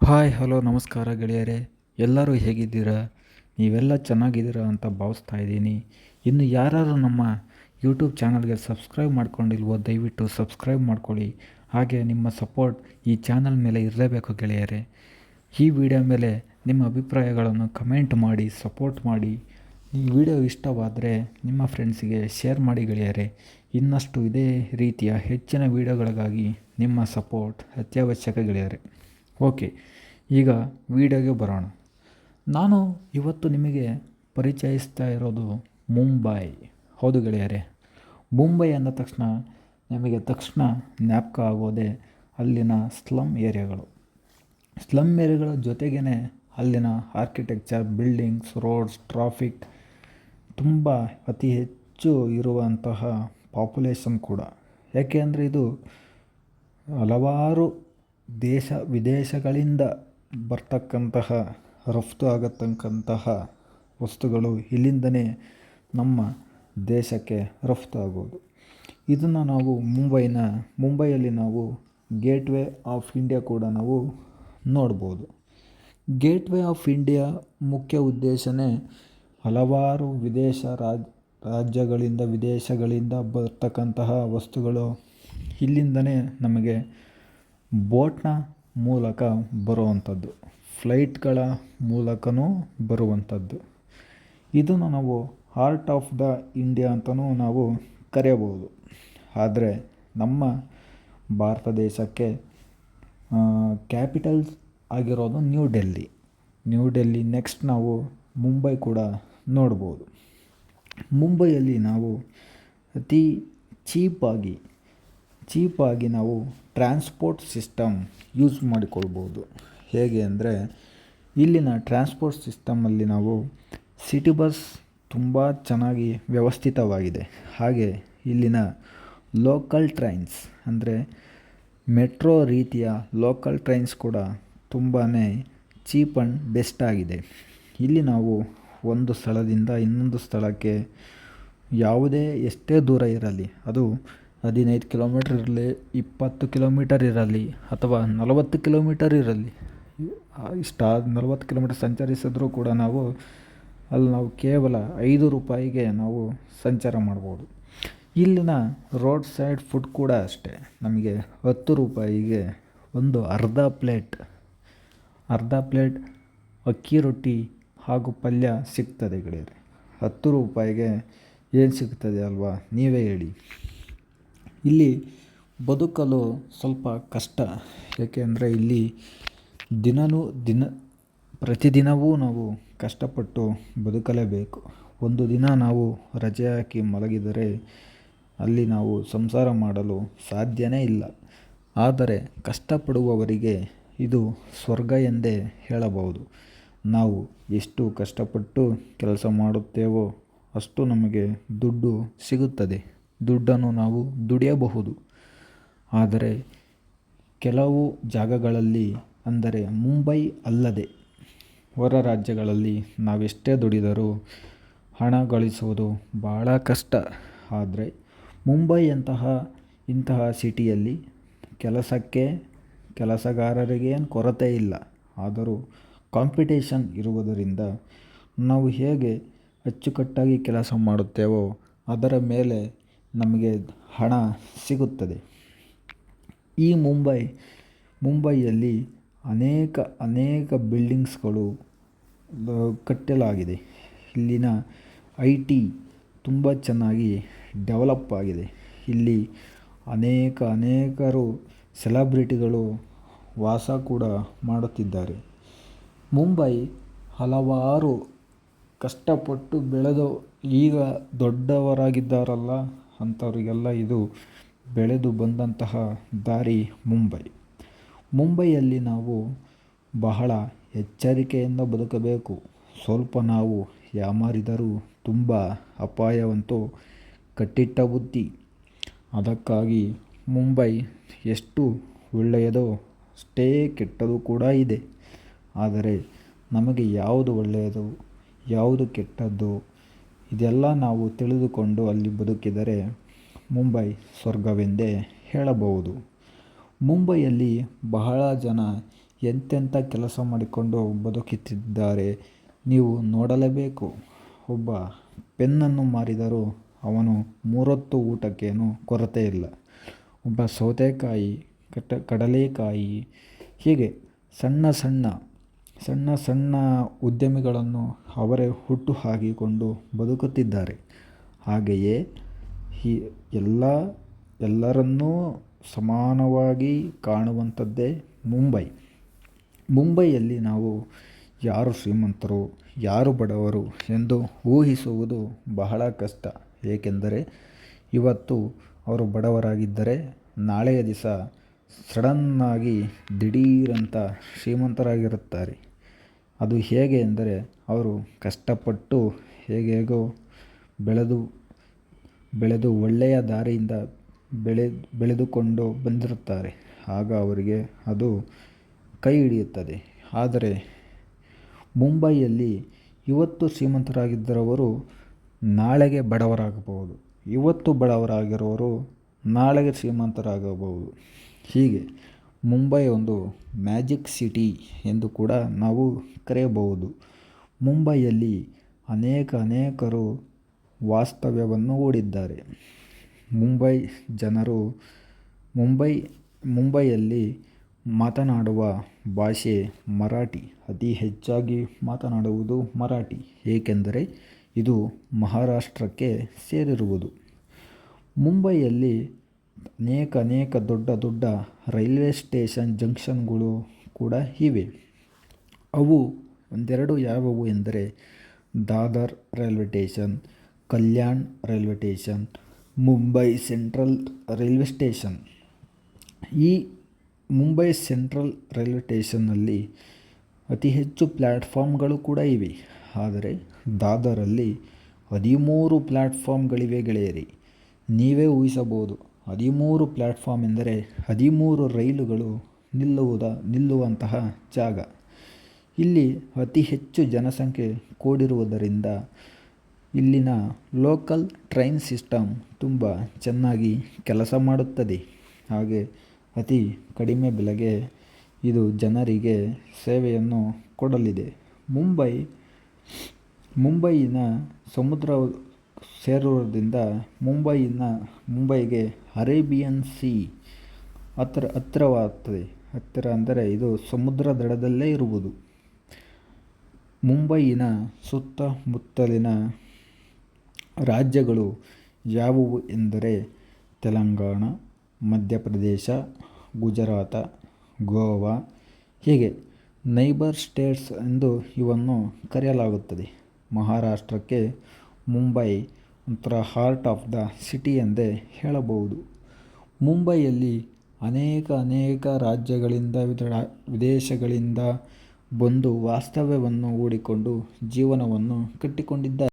Hi hello ನಮಸ್ಕಾರ ಗೆಳೆಯರೇ. ಎಲ್ಲರೂ ಹೇಗಿದ್ದೀರಾ? ನೀವೆಲ್ಲ ಚೆನ್ನಾಗಿದ್ದೀರಾ ಅಂತ ಭಾವಿಸ್ತಾ ಇದ್ದೀನಿ. ಇನ್ನು ಯಾರು ನಮ್ಮ ಯೂಟ್ಯೂಬ್ ಚಾನಲ್ಗೆ ಸಬ್ಸ್ಕ್ರೈಬ್ ಮಾಡ್ಕೊಂಡಿಲ್ವೋ ದಯವಿಟ್ಟು ಸಬ್ಸ್ಕ್ರೈಬ್ ಮಾಡ್ಕೊಳ್ಳಿ. ಹಾಗೆ ನಿಮ್ಮ ಸಪೋರ್ಟ್ ಈ ಚಾನಲ್ ಮೇಲೆ ಇರಲೇಬೇಕು ಗೆಳೆಯರೇ. ಈ ವಿಡಿಯೋ ಮೇಲೆ ನಿಮ್ಮ ಅಭಿಪ್ರಾಯಗಳನ್ನು ಕಮೆಂಟ್ ಮಾಡಿ ಸಪೋರ್ಟ್ ಮಾಡಿ. ಈ ವಿಡಿಯೋ ಇಷ್ಟವಾದರೆ ನಿಮ್ಮ ಫ್ರೆಂಡ್ಸಿಗೆ ಶೇರ್ ಮಾಡಿ ಗೆಳೆಯರೇ. ಇನ್ನಷ್ಟು ಇದೇ ರೀತಿಯ ಹೆಚ್ಚಿನ ವಿಡಿಯೋಗಳಿಗಾಗಿ ನಿಮ್ಮ ಸಪೋರ್ಟ್ ಅತ್ಯವಶ್ಯಕ ಗೆಳೆಯರೇ. ಓಕೆ, ಈಗ ವಿಡಿಯೋಗೆ ಬರೋಣ. ನಾನು ಇವತ್ತು ನಿಮಗೆ ಪರಿಚಯಿಸ್ತಾ ಇರೋದು ಮುಂಬೈ. ಹೌದು ಗೆಳೆಯರೇ, ಮುಂಬೈ ಅಂದ ತಕ್ಷಣ ನಮಗೆ ಜ್ಞಾಪಕ ಆಗೋದೇ ಅಲ್ಲಿನ ಸ್ಲಮ್ ಏರಿಯಾಗಳು. ಸ್ಲಮ್ ಏರಿಯಾಗಳ ಜೊತೆಗೇ ಅಲ್ಲಿನ ಆರ್ಕಿಟೆಕ್ಚರ್, ಬಿಲ್ಡಿಂಗ್ಸ್, ರೋಡ್ಸ್, ಟ್ರಾಫಿಕ್ ತುಂಬ ಅತಿ ಹೆಚ್ಚು ಇರುವಂತಹ ಪಾಪ್ಯುಲೇಷನ್ ಕೂಡ. ಯಾಕೆ ಅಂದರೆ ಇದು ಹಲವಾರು ದೇಶ ವಿದೇಶಗಳಿಂದ ಬರ್ತಕ್ಕಂತಹ ರಫ್ತು ಆಗತಕ್ಕಂತಹ ವಸ್ತುಗಳು ಇಲ್ಲಿಂದನೇ ನಮ್ಮ ದೇಶಕ್ಕೆ ರಫ್ತು ಆಗೋದು. ಇದನ್ನು ನಾವು ಮುಂಬೈಯಲ್ಲಿ ನಾವು ಗೇಟ್ವೇ ಆಫ್ ಇಂಡಿಯಾ ಕೂಡ ನಾವು ನೋಡ್ಬೋದು. ಗೇಟ್ವೇ ಆಫ್ ಇಂಡಿಯಾ ಮುಖ್ಯ ಉದ್ದೇಶನೇ ಹಲವಾರು ರಾಜ್ಯಗಳಿಂದ ವಿದೇಶಗಳಿಂದ ಬರ್ತಕ್ಕಂತಹ ವಸ್ತುಗಳು ಇಲ್ಲಿಂದನೇ ನಮಗೆ ಬೋಟ್ನ ಮೂಲಕ ಬರುವಂಥದ್ದು, ಫ್ಲೈಟ್ಗಳ ಮೂಲಕವೂ ಬರುವಂಥದ್ದು. ಇದನ್ನು ನಾವು ಹಾರ್ಟ್ ಆಫ್ ದ ಇಂಡಿಯಾ ಅಂತಲೂ ನಾವು ಕರೆಯಬಹುದು. ಆದರೆ ನಮ್ಮ ಭಾರತ ದೇಶಕ್ಕೆ ಕ್ಯಾಪಿಟಲ್ಸ್ ಆಗಿರೋದು ನ್ಯೂ ಡೆಲ್ಲಿ. ನೆಕ್ಸ್ಟ್ ನಾವು ಮುಂಬೈ ಕೂಡ ನೋಡ್ಬೋದು. ಮುಂಬೈಯಲ್ಲಿ ನಾವು ಅತಿ ಚೀಪಾಗಿ ನಾವು ಟ್ರಾನ್ಸ್ಪೋರ್ಟ್ ಸಿಸ್ಟಮ್ ಯೂಸ್ ಮಾಡಿಕೊಳ್ಬೋದು. ಹೇಗೆ ಅಂದರೆ ಇಲ್ಲಿನ ಟ್ರಾನ್ಸ್ಪೋರ್ಟ್ ಸಿಸ್ಟಮಲ್ಲಿ ನಾವು ಸಿಟಿ ಬಸ್ ತುಂಬ ಚೆನ್ನಾಗಿ ವ್ಯವಸ್ಥಿತವಾಗಿದೆ. ಹಾಗೆ ಇಲ್ಲಿನ ಲೋಕಲ್ ಟ್ರೈನ್ಸ್ ಅಂದರೆ ಮೆಟ್ರೋ ರೀತಿಯ ಲೋಕಲ್ ಟ್ರೈನ್ಸ್ ಕೂಡ ತುಂಬಾ ಚೀಪ್ ಆ್ಯಂಡ್ ಬೆಸ್ಟ್ ಆಗಿದೆ. ಇಲ್ಲಿ ನಾವು ಒಂದು ಸ್ಥಳದಿಂದ ಇನ್ನೊಂದು ಸ್ಥಳಕ್ಕೆ ಎಷ್ಟೇ ದೂರ ಇರಲಿ, ಅದು 15 ಕಿಲೋಮೀಟರ್ ಇರಲಿ, 20 ಕಿಲೋಮೀಟರ್ ಇರಲಿ ಅಥವಾ 40 ಕಿಲೋಮೀಟರ್ ಇರಲಿ, 40 ಕಿಲೋಮೀಟರ್ ಸಂಚರಿಸಿದ್ರೂ ಕೂಡ ನಾವು ಕೇವಲ 5 ರೂಪಾಯಿಗೆ ನಾವು ಸಂಚಾರ ಮಾಡ್ಬೋದು. ಇಲ್ಲಿನ ರೋಡ್ ಸೈಡ್ ಫುಡ್ ಕೂಡ ಅಷ್ಟೇ, ನಮಗೆ 10 ರೂಪಾಯಿಗೆ ಒಂದು ಅರ್ಧ ಪ್ಲೇಟ್ ಅಕ್ಕಿ ರೊಟ್ಟಿ ಹಾಗೂ ಪಲ್ಯ ಸಿಗ್ತದೆ ಗೆಳೆಯರೆ. 10 ರೂಪಾಯಿಗೆ ಏನು ಸಿಗ್ತದೆ ಅಲ್ವಾ, ನೀವೇ ಹೇಳಿ. ಇಲ್ಲಿ ಬದುಕಲು ಸ್ವಲ್ಪ ಕಷ್ಟ. ಏಕೆಂದರೆ ಇಲ್ಲಿ ಪ್ರತಿದಿನವೂ ನಾವು ಕಷ್ಟಪಟ್ಟು ಬದುಕಲೇಬೇಕು. ಒಂದು ದಿನ ನಾವು ರಜೆ ಹಾಕಿ ಮಲಗಿದರೆ ಅಲ್ಲಿ ನಾವು ಸಂಸಾರ ಮಾಡಲು ಸಾಧ್ಯವೇ ಇಲ್ಲ. ಆದರೆ ಕಷ್ಟಪಡುವವರಿಗೆ ಇದು ಸ್ವರ್ಗ ಎಂದೇ ಹೇಳಬಹುದು. ನಾವು ಎಷ್ಟು ಕಷ್ಟಪಟ್ಟು ಕೆಲಸ ಮಾಡುತ್ತೇವೋ ಅಷ್ಟು ನಮಗೆ ದುಡ್ಡು ಸಿಗುತ್ತದೆ. ದುಡ್ಡನ್ನು ನಾವು ದುಡಿಯಬಹುದು. ಆದರೆ ಕೆಲವು ಜಾಗಗಳಲ್ಲಿ, ಅಂದರೆ ಮುಂಬೈ ಅಲ್ಲದೆ ಹೊರ ರಾಜ್ಯಗಳಲ್ಲಿ ನಾವೆಷ್ಟೇ ದುಡಿದರೂ ಹಣ ಗಳಿಸುವುದು ಬಹಳ ಕಷ್ಟ. ಆದರೆ ಮುಂಬೈ ಇಂತಹ ಸಿಟಿಯಲ್ಲಿ ಕೆಲಸಗಾರರಿಗೇನು ಕೊರತೆ ಇಲ್ಲ. ಆದರೂ ಕಾಂಪಿಟೇಷನ್ ಇರುವುದರಿಂದ ನಾವು ಹೇಗೆ ಅಚ್ಚುಕಟ್ಟಾಗಿ ಕೆಲಸ ಮಾಡುತ್ತೇವೋ ಅದರ ಮೇಲೆ ನಮಗೆ ಹಣ ಸಿಗುತ್ತದೆ. ಈ ಮುಂಬೈಯಲ್ಲಿ ಅನೇಕ ಬಿಲ್ಡಿಂಗ್ಸ್ಗಳು ಕಟ್ಟಲಾಗಿದೆ. ಇಲ್ಲಿನ IT ತುಂಬ ಚೆನ್ನಾಗಿ ಡೆವಲಪ್ ಆಗಿದೆ. ಇಲ್ಲಿ ಅನೇಕರು ಸೆಲೆಬ್ರಿಟಿಗಳು ವಾಸ ಕೂಡ ಮಾಡುತ್ತಿದ್ದಾರೆ. ಮುಂಬೈ ಹಲವಾರು ಕಷ್ಟಪಟ್ಟು ಬೆಳೆದು ಈಗ ದೊಡ್ಡವರಾಗಿದ್ದಾರಲ್ಲ ಅಂಥವರಿಗೆಲ್ಲ ಇದು ಬೆಳೆದು ಬಂದಂತಹ ದಾರಿ ಮುಂಬೈಯಲ್ಲಿ ನಾವು ಬಹಳ ಎಚ್ಚರಿಕೆಯಿಂದ ಬದುಕಬೇಕು. ಸ್ವಲ್ಪ ನಾವು ಯಾಮಾರಿದರೂ ತುಂಬ ಅಪಾಯವಂತೂ ಕಟ್ಟಿಟ್ಟ ಬುತ್ತಿ. ಅದಕ್ಕಾಗಿ ಮುಂಬೈ ಎಷ್ಟು ಒಳ್ಳೆಯದೋ ಅಷ್ಟೇ ಕೆಟ್ಟದು ಕೂಡ ಇದೆ. ಆದರೆ ನಮಗೆ ಯಾವುದು ಒಳ್ಳೆಯದು ಯಾವುದು ಕೆಟ್ಟದ್ದು ಇದೆಲ್ಲ ನಾವು ತಿಳಿದುಕೊಂಡು ಅಲ್ಲಿ ಬದುಕಿದರೆ ಮುಂಬೈ ಸ್ವರ್ಗವೆಂದೇ ಹೇಳಬಹುದು. ಮುಂಬೈಯಲ್ಲಿ ಬಹಳ ಜನ ಎಂತೆಂಥ ಕೆಲಸ ಮಾಡಿಕೊಂಡು ಬದುಕುತ್ತಿದ್ದಾರೆ ನೀವು ನೋಡಲೇಬೇಕು. ಒಬ್ಬ ಪೆನ್ನನ್ನು ಮಾರಿದರೂ ಅವನು 3 ಹೊತ್ತು ಊಟಕ್ಕೇನು ಕೊರತೆ ಇಲ್ಲ. ಒಬ್ಬ ಸೌತೆಕಾಯಿ, ಕಡಲೆಕಾಯಿ ಹೀಗೆ ಸಣ್ಣ ಸಣ್ಣ ಉದ್ಯಮಿಗಳನ್ನು ಅವರೇ ಹುಟ್ಟು ಹಾಕಿಕೊಂಡು ಬದುಕುತ್ತಿದ್ದಾರೆ. ಹಾಗೆಯೇ ಈ ಎಲ್ಲರನ್ನೂ ಸಮಾನವಾಗಿ ಕಾಣುವಂಥದ್ದೇ ಮುಂಬೈಯಲ್ಲಿ ನಾವು ಯಾರು ಶ್ರೀಮಂತರು ಯಾರು ಬಡವರು ಎಂದು ಊಹಿಸುವುದು ಬಹಳ ಕಷ್ಟ. ಏಕೆಂದರೆ ಇವತ್ತು ಅವರು ಬಡವರಾಗಿದ್ದರೆ ನಾಳೆಯ ದಿವಸ ಸಡನ್ನಾಗಿ ದಿಢೀರಂತ ಶ್ರೀಮಂತರಾಗಿರುತ್ತಾರೆ. ಅದು ಹೇಗೆ ಎಂದರೆ ಅವರು ಕಷ್ಟಪಟ್ಟು ಹೇಗೇಗೋ ಬೆಳೆದು ಒಳ್ಳೆಯ ದಾರಿಯಿಂದ ಬೆಳೆದುಕೊಂಡು ಬಂದಿರುತ್ತಾರೆ. ಆಗ ಅವರಿಗೆ ಅದು ಕೈ ಹಿಡಿಯುತ್ತದೆ. ಆದರೆ ಮುಂಬೈಯಲ್ಲಿ ಇವತ್ತು ಶ್ರೀಮಂತರಾಗಿದ್ದರವರು ನಾಳೆಗೆ ಬಡವರಾಗಬಹುದು, ಇವತ್ತು ಬಡವರಾಗಿರೋರು ನಾಳೆಗೆ ಶ್ರೀಮಂತರಾಗಬಹುದು. ಹೀಗೆ ಮುಂಬೈ ಒಂದು ಮ್ಯಾಜಿಕ್ ಸಿಟಿ ಎಂದು ಕೂಡ ನಾವು ಕರೆಯಬಹುದು. ಮುಂಬೈಯಲ್ಲಿ ಅನೇಕರು ವಾಸ್ತವ್ಯವನ್ನು ಹೂಡಿದ್ದಾರೆ. ಮುಂಬೈಯಲ್ಲಿ ಮಾತನಾಡುವ ಭಾಷೆ ಮರಾಠಿ. ಅತಿ ಹೆಚ್ಚಾಗಿ ಮಾತನಾಡುವುದು ಮರಾಠಿ. ಏಕೆಂದರೆ ಇದು ಮಹಾರಾಷ್ಟ್ರಕ್ಕೆ ಸೇರಿರುವುದು. ಮುಂಬೈಯಲ್ಲಿ ಅನೇಕ ದೊಡ್ಡ ರೈಲ್ವೆ ಸ್ಟೇಷನ್ ಜಂಕ್ಷನ್ಗಳು ಕೂಡ ಇವೆ. ಅವು ಒಂದೆರಡು ಯಾವುವು ಎಂದರೆ Dadar railway station, Kalyan railway station, Mumbai Central railway station. ಈ ಮುಂಬೈ ಸೆಂಟ್ರಲ್ ರೈಲ್ವೆ ಸ್ಟೇಷನ್ನಲ್ಲಿ ಅತಿ ಹೆಚ್ಚು ಪ್ಲ್ಯಾಟ್ಫಾರ್ಮ್ಗಳು ಕೂಡ ಇವೆ. ಆದರೆ ದಾದರಲ್ಲಿ 13 ಪ್ಲ್ಯಾಟ್ಫಾರ್ಮ್ಗಳಿವೆ ಗೆಳೆಯರಿ. ನೀವೇ ಊಹಿಸಬಹುದು 13 ಪ್ಲ್ಯಾಟ್ಫಾರ್ಮ್ ಎಂದರೆ 13 ರೈಲುಗಳು ನಿಲ್ಲುವಂತಹ ಜಾಗ. ಇಲ್ಲಿ ಅತಿ ಹೆಚ್ಚು ಜನಸಂಖ್ಯೆ ಕೂಡಿರುವುದರಿಂದ ಇಲ್ಲಿನ ಲೋಕಲ್ ಟ್ರೈನ್ ಸಿಸ್ಟಮ್ ತುಂಬ ಚೆನ್ನಾಗಿ ಕೆಲಸ ಮಾಡುತ್ತದೆ. ಹಾಗೆ ಅತಿ ಕಡಿಮೆ ಬೆಲೆಗೆ ಇದು ಜನರಿಗೆ ಸೇವೆಯನ್ನು ಕೊಡಲಿದೆ. ಮುಂಬೈನ ಸಮುದ್ರ ಸೇರುವುದರಿಂದ ಮುಂಬೈಗೆ ಅರೇಬಿಯನ್ ಸಿ ಹತ್ತಿರವಾಗುತ್ತದೆ. ಹತ್ತಿರ ಅಂದರೆ ಇದು ಸಮುದ್ರ ದಡದಲ್ಲೇ ಇರುವುದು. ಮುಂಬೈನ ಸುತ್ತಮುತ್ತಲಿನ ರಾಜ್ಯಗಳು ಯಾವುವು ಎಂದರೆ ತೆಲಂಗಾಣ, ಮಧ್ಯಪ್ರದೇಶ, ಗುಜರಾತ, ಗೋವಾ ಹೀಗೆ ನೈಬರ್ ಸ್ಟೇಟ್ಸ್ ಎಂದು ಇವನ್ನು ಕರೆಯಲಾಗುತ್ತದೆ. ಮಹಾರಾಷ್ಟ್ರಕ್ಕೆ ಮುಂಬೈ ಒಂಥರ ಹಾರ್ಟ್ ಆಫ್ ದ ಸಿಟಿ ಎಂದೇ ಹೇಳಬಹುದು. ಮುಂಬೈಯಲ್ಲಿ ಅನೇಕ ರಾಜ್ಯಗಳಿಂದ ವಿದೇಶಗಳಿಂದ ಬಂದು ವಾಸ್ತವ್ಯವನ್ನು ಹೂಡಿಕೊಂಡು ಜೀವನವನ್ನು ಕಟ್ಟಿಕೊಂಡಿದ್ದಾರೆ.